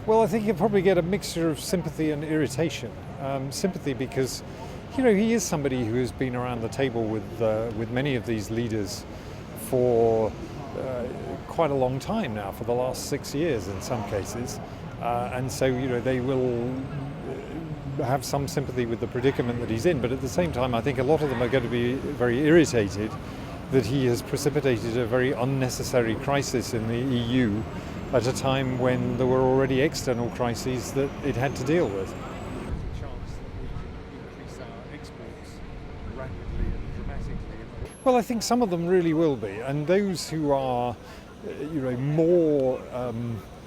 Well, I think you'll probably get a mixture of sympathy and irritation. Sympathy because, he is somebody who has been around the table with many of these leaders for quite a long time now, for the last 6 years in some cases, and so they will have some sympathy with the predicament that he's in. But at the same time, I think a lot of them are going to be very irritated that he has precipitated a very unnecessary crisis in the EU at a time when there were already external crises that it had to deal with. There's a chance that we can increase our exports rapidly and dramatically. Well, I think some of them really will be, and those who are, more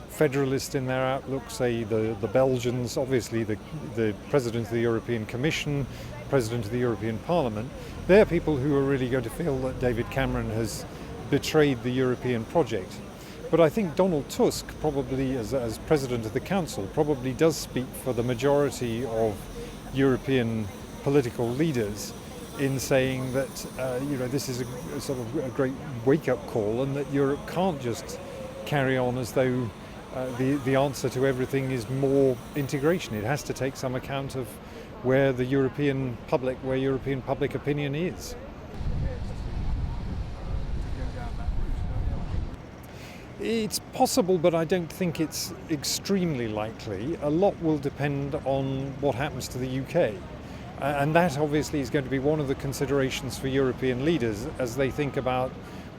federalist in their outlook, say the Belgians, obviously the President of the European Commission, President of the European Parliament, they're people who are really going to feel that David Cameron has betrayed the European project. But I think Donald Tusk, probably as President of the Council, probably does speak for the majority of European political leaders in saying that this is a sort of a great wake-up call, and that Europe can't just carry on as though the answer to everything is more integration. It has to take some account of where European public opinion is. It's possible, but I don't think it's extremely likely. A lot will depend on what happens to the UK. And that obviously is going to be one of the considerations for European leaders as they think about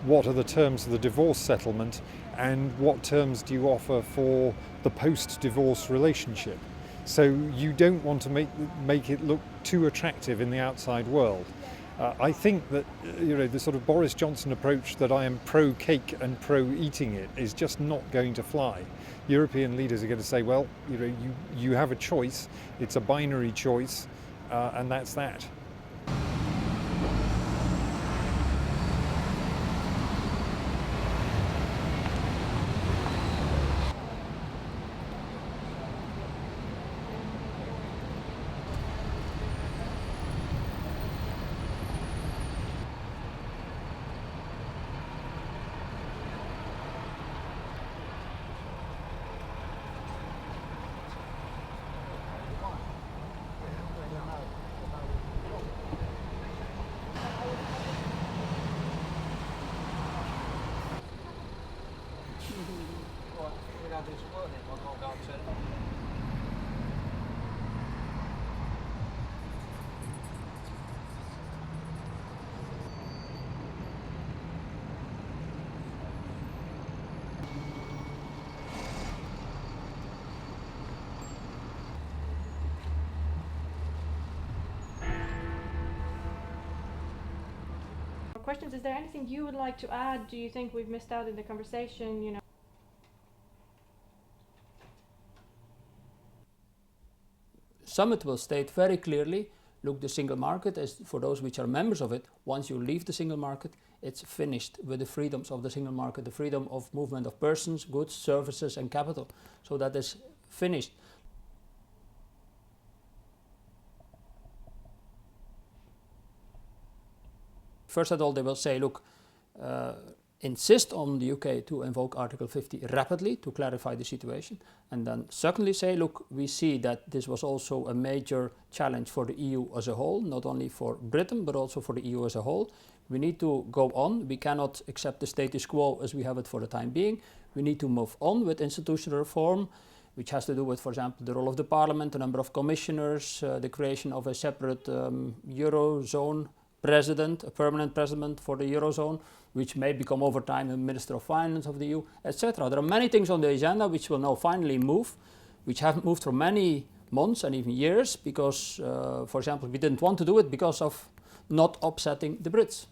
what are the terms of the divorce settlement and what terms do you offer for the post-divorce relationship. So you don't want to make it look too attractive in the outside world. I think that the sort of Boris Johnson approach that I am pro-cake and pro-eating it is just not going to fly. European leaders are going to say, well, you have a choice, it's a binary choice, and that's that. Questions. Is there anything you would like to add? Do you think we've missed out in the conversation? Summit will state very clearly, look, the single market is for those which are members of it. Once you leave the single market, it's finished with the freedoms of the single market, the freedom of movement of persons, goods, services and capital. So that is finished. First of all, they will say, look, insist on the UK to invoke Article 50 rapidly to clarify the situation. And then secondly say, look, we see that this was also a major challenge for the EU as a whole, not only for Britain, but also for the EU as a whole. We need to go on. We cannot accept the status quo as we have it for the time being. We need to move on with institutional reform, which has to do with, for example, the role of the Parliament, the number of commissioners, the creation of a separate Eurozone president, a permanent president for the Eurozone, which may become over time a Minister of Finance of the EU, etc. There are many things on the agenda which will now finally move, which haven't moved for many months and even years because, for example, we didn't want to do it because of not upsetting the Brits.